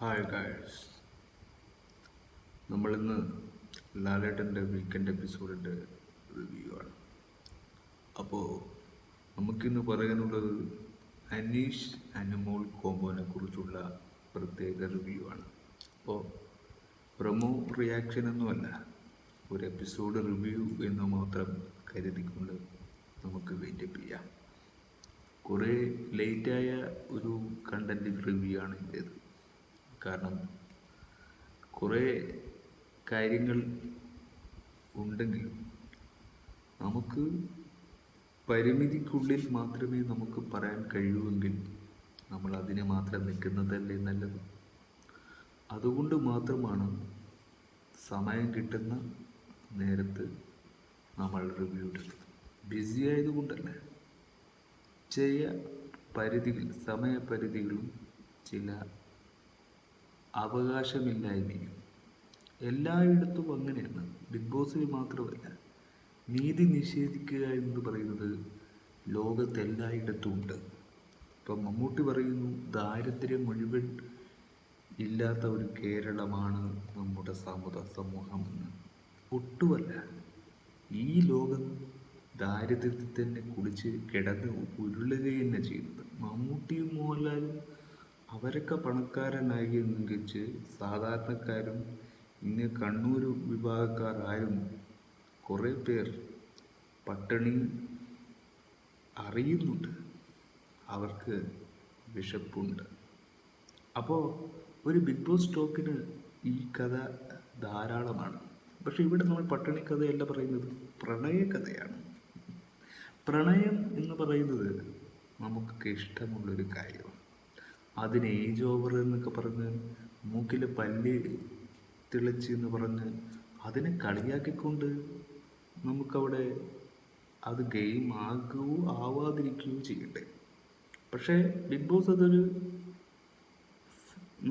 Hi guys, നമ്മളിന്ന് ലാലേട്ടൻ്റെ weekend എപ്പിസോഡിൻ്റെ review ആണ്. അപ്പോൾ നമുക്കിന്ന് പറയാനുള്ളത് അനീഷ് അനുമോൾ കോമ്പോനെ കുറിച്ചുള്ള പ്രത്യേക റിവ്യൂ ആണ്. അപ്പോൾ പ്രൊമോ റിയാക്ഷൻ ഒന്നുമല്ല, ഒരു എപ്പിസോഡ് റിവ്യൂ എന്ന് മാത്രം കരുതിക്കൊണ്ട് നമുക്ക് വെയിറ്റപ്പ് ചെയ്യാം. കുറേ ലേറ്റായ ഒരു കണ്ടൻറ് റിവ്യൂ ആണ് ഇതേത്. കാരണം കുറേ കാര്യങ്ങൾ ഉണ്ടെങ്കിലും നമുക്ക് പരിമിതിക്കുള്ളിൽ മാത്രമേ നമുക്ക് പറയാൻ കഴിയൂവെങ്കിൽ നമ്മൾ അതിനെ മാത്രം നിൽക്കുന്നതല്ലേ നല്ലത്. അതുകൊണ്ട് മാത്രമാണ് സമയം കിട്ടുന്ന നേരത്ത് നമ്മൾ റിവ്യൂ എടുത്തത്. ബിസി ആയതുകൊണ്ടല്ല, ചില പരിധികൾ, സമയപരിധികളും ചില അവകാശമില്ലായ്മയും എല്ലായിടത്തും അങ്ങനെയാണ്. ബിഗ് ബോസിൽ മാത്രമല്ല, നീതി നിഷേധിക്കുക എന്ന് പറയുന്നത് ലോകത്തെല്ലായിടത്തും ഉണ്ട്. ഇപ്പം മമ്മൂട്ടി പറയുന്നു ദാരിദ്ര്യം മുഴുവൻ ഇല്ലാത്ത ഒരു കേരളമാണ് നമ്മുടെ സമൂഹമെന്ന്. ഒട്ടുമല്ല. ഈ ലോകം ദാരിദ്ര്യത്തിൽ തന്നെ കുളിച്ച് കിടന്ന് ഉരുളുക തന്നെ ചെയ്യുന്നത്. മമ്മൂട്ടിയും മോഹൻലാലും അവരൊക്കെ പണക്കാരനായി എന്ന് വെച്ച് സാധാരണക്കാരും ഇന്ന് കണ്ണൂർ വിഭാഗക്കാരായും കുറേ പേർ പട്ടിണി അറിയുന്നുണ്ട്, അവർക്ക് വിശപ്പുണ്ട്. അപ്പോൾ ഒരു ബിഗ് ബോസ് ടോക്കിന് ഈ കഥ ധാരാളമാണ്. പക്ഷെ ഇവിടെ നമ്മൾ പട്ടിണി കഥയല്ല പറയുന്നത്, പ്രണയ കഥയാണ്. പ്രണയം എന്ന് പറയുന്നത് നമുക്കൊക്കെ ഇഷ്ടമുള്ളൊരു കാര്യമാണ്. അതിന് ഏജ് ഓവർ എന്നൊക്കെ പറഞ്ഞ് മൂക്കിൽ പല്ല് തിളച്ച് എന്ന് പറഞ്ഞ് അതിനെ കളിയാക്കിക്കൊണ്ട് നമുക്കവിടെ അത് ഗെയിം ആകുകയോ ആവാതിരിക്കുകയോ ചെയ്യട്ടെ. പക്ഷേ ബിഗ് ബോസ് അതൊരു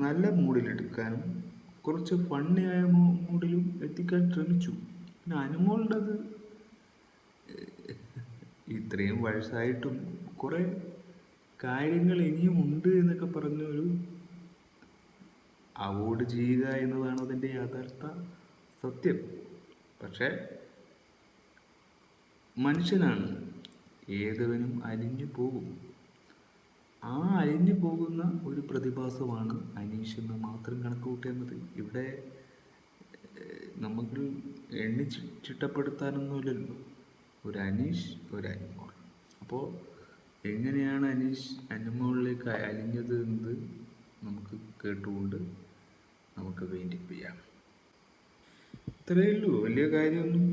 നല്ല മൂഡിലെടുക്കാനും കുറച്ച് ഫണ്ണിയായ മൂഡിലും എത്തിക്കാൻ ശ്രമിച്ചു. പിന്നെ അനുമോളുടേത് ഇത്രയും വയസ്സായിട്ടും കുറേ കാര്യങ്ങൾ ഇനിയും ഉണ്ട് എന്നൊക്കെ പറഞ്ഞ ഒരു അവോയ്ഡ് ചെയ്യുക എന്നതാണ് അതിൻ്റെ യഥാർത്ഥ സത്യം. പക്ഷേ മനുഷ്യനാണ്, ഏതവനും അലിഞ്ഞു പോകും. ആ അലിഞ്ഞു പോകുന്ന ഒരു പ്രതിഭാസമാണ് അനീഷ് എന്ന് മാത്രം കണക്ക് കൂട്ടിയാൽ മതി. ഇവിടെ നമുക്ക് എണ്ണി ചിട്ടപ്പെടുത്താനൊന്നുമില്ലല്ലോ. ഒരു അനീഷ്, ഒരു അനുമോൾ. അപ്പോൾ എങ്ങനെയാണ് അനീഷ് അനുമോളിലേക്ക് അലിഞ്ഞത് എന്നത് നമുക്ക് കേട്ടുകൊണ്ട് നമുക്ക് വെയിറ്റപ്പ് ചെയ്യാം. ഇത്രയേ ഉള്ളൂ, വലിയ കാര്യമൊന്നും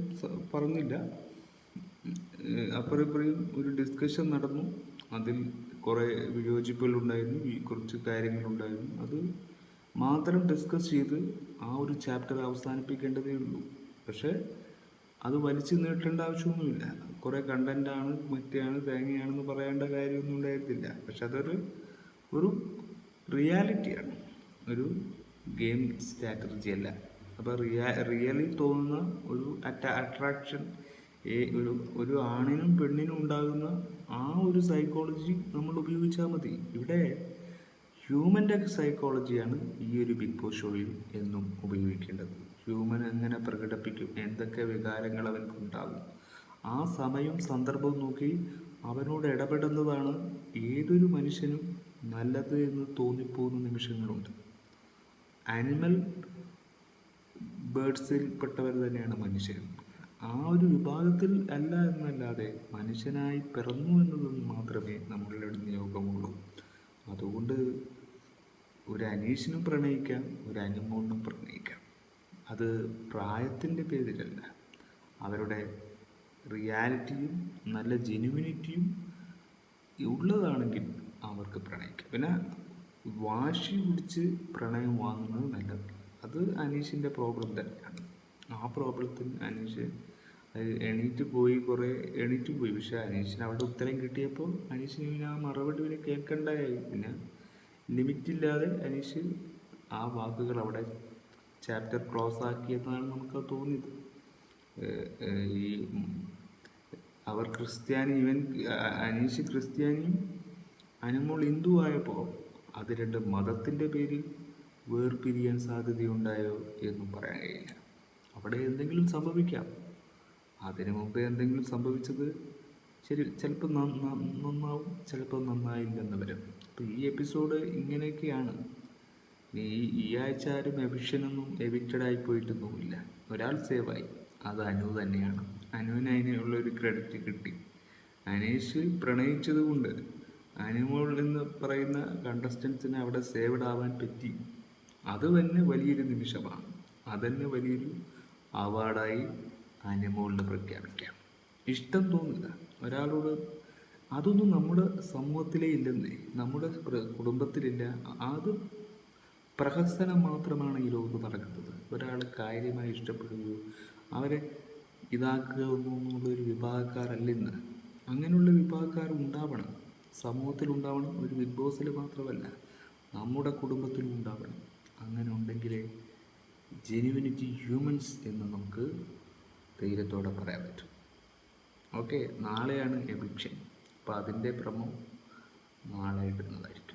പറഞ്ഞില്ല. അപ്പുറം ഒരു ഡിസ്കഷൻ നടന്നു, അതിൽ കുറേ വിയോജിപ്പുകളുണ്ടായിരുന്നു, കുറച്ച് കാര്യങ്ങളുണ്ടായിരുന്നു. അത് മാത്രം ഡിസ്കസ് ചെയ്ത് ആ ഒരു ചാപ്റ്റർ അവസാനിപ്പിക്കേണ്ടതേ ഉള്ളൂ. പക്ഷേ അത് വലിച്ചു നീട്ടേണ്ട ആവശ്യമൊന്നുമില്ല. കുറേ കണ്ടൻ്റാണ്, മറ്റാണ്, തേങ്ങയാണെന്ന് പറയേണ്ട കാര്യമൊന്നും ഉണ്ടായിരുന്നില്ല. പക്ഷെ ഒരു റിയാലിറ്റിയാണ്, ഒരു ഗെയിം സ്ട്രാറ്റജി അല്ല. അപ്പോൾ റിയലി തോന്നുന്ന ഒരു അട്രാക്ഷൻ ഒരു ആണിനും പെണ്ണിനും ഉണ്ടാകുന്ന ആ ഒരു സൈക്കോളജി നമ്മൾ ഉപയോഗിച്ചാൽ മതി. ഇവിടെ ഹ്യൂമൻ്റെ സൈക്കോളജിയാണ് ഈ ഒരു ബിഗ് ബോസ് ഷോയിൽ എന്നും ഉപയോഗിക്കേണ്ടത്. ഹ്യൂമൻ എങ്ങനെ പ്രകടിപ്പിക്കും, എന്തൊക്കെ വികാരങ്ങൾ അവൻക്കുണ്ടാകും, ആ സമയവും സന്ദർഭവും നോക്കി അവനോട് ഇടപെടുന്നതാണ് ഏതൊരു മനുഷ്യനും നല്ലത് എന്ന് തോന്നിപ്പോകുന്ന നിമിഷങ്ങളുണ്ട്. ആനിമൽ ബേർഡ്സിൽ പെട്ടവർ തന്നെയാണ് മനുഷ്യരും. ആ ഒരു വിഭാഗത്തിൽ അല്ല എന്നല്ലാതെ മനുഷ്യനായി പിറന്നു എന്നത് മാത്രമേ നമ്മളുടെ നിയോഗമുള്ളൂ. അതുകൊണ്ട് ഒരു അനീഷിനും പ്രണയിക്കാം, ഒരു അനുമോളിനും പ്രണയിക്കാം. അത് പ്രായത്തിൻ്റെ പേരിലല്ല, അവരുടെ റിയാലിറ്റിയും നല്ല ജെനുവിനിറ്റിയും ഉള്ളതാണെങ്കിൽ അവർക്ക് പ്രണയിക്കാം. പിന്നെ വാശി പിടിച്ച് പ്രണയം വാങ്ങുന്നത് നല്ലത്. അത് അനീഷിൻ്റെ പ്രോബ്ലം തന്നെയാണ്. ആ പ്രോബ്ലത്തിന് അനീഷ് എണീറ്റ് പോയി. പക്ഷെ അനീഷിന് അവിടെ ഉത്തരം കിട്ടിയപ്പോൾ അനീഷിന് പിന്നെ ആ മറുപടി പിന്നെ കേൾക്കണ്ടായി. പിന്നെ ലിമിറ്റില്ലാതെ അനീഷ് ആ വാക്കുകൾ അവിടെ ചാപ്റ്റർ ക്ലോസ് ആക്കിയെന്നാണ് നമുക്ക് തോന്നിയത്. ഈ അവർ ക്രിസ്ത്യാനി, അനീഷ് ക്രിസ്ത്യാനിയും അനുമോൾ ഹിന്ദു ആയപ്പോൾ അത് രണ്ട് മതത്തിൻ്റെ പേരിൽ വേർപിരിയാൻ സാധ്യതയുണ്ടായോ എന്നും പറയാൻ കഴിയില്ല. അവിടെ എന്തെങ്കിലും സംഭവിക്കാം. അതിനു മുമ്പേ എന്തെങ്കിലും സംഭവിച്ചത് ശരി, ചിലപ്പോൾ നന്നാവും, ചിലപ്പോൾ നന്നായില്ലെന്ന് വരും. അപ്പോൾ ഈ എപ്പിസോഡ് ഇങ്ങനെയൊക്കെയാണ്. ഈ ആഴ്ച ആരും എവിക്ഷനൊന്നും എവിക്റ്റഡായി പോയിട്ടൊന്നുമില്ല. ഒരാൾ സേവായി, അത് അനു തന്നെയാണ്. അനുവിന് അതിനുള്ളൊരു ക്രെഡിറ്റ് കിട്ടി. അനീഷ് പ്രണയിച്ചത് കൊണ്ട് അനുമോൾ എന്ന് പറയുന്ന കണ്ടസ്റ്റൻസിന് അവിടെ സേവ്ഡ് ആവാൻ പറ്റി. അത് തന്നെ വലിയൊരു നിമിഷമാണ്. അതന്നെ വലിയൊരു അവാർഡായി അനുമോളിന് പ്രഖ്യാപിക്കാം. ഇഷ്ടം തോന്നുക ഒരാളോട്, അതൊന്നും നമ്മുടെ സമൂഹത്തിലേ ഇല്ലെന്നേ, നമ്മുടെ കുടുംബത്തിലില്ല. അത് പ്രഹസനം മാത്രമാണ് ഈ ലോകത്ത് നടക്കുന്നത്. ഒരാൾ കാര്യമായി ഇഷ്ടപ്പെടുകയോ അവരെ ഇതാക്കുക എന്നുള്ളൊരു വിഭാഗക്കാരല്ല ഇന്ന്. അങ്ങനെയുള്ള വിഭാഗക്കാർ ഉണ്ടാവണം, സമൂഹത്തിലുണ്ടാവണം. ഒരു ബിഗ് ബോസിൽ മാത്രമല്ല, നമ്മുടെ കുടുംബത്തിലും ഉണ്ടാവണം. അങ്ങനെ ഉണ്ടെങ്കിലേ ജെന്യുവിനിറ്റി ഹ്യൂമൻസ് എന്ന് നമുക്ക് ധൈര്യത്തോടെ പറയാൻ പറ്റും. ഓക്കെ, നാളെയാണ് എവിക്ഷൻ. അപ്പോൾ അതിൻ്റെ പ്രമോ നാളെ ഇടുന്നതായിരിക്കും.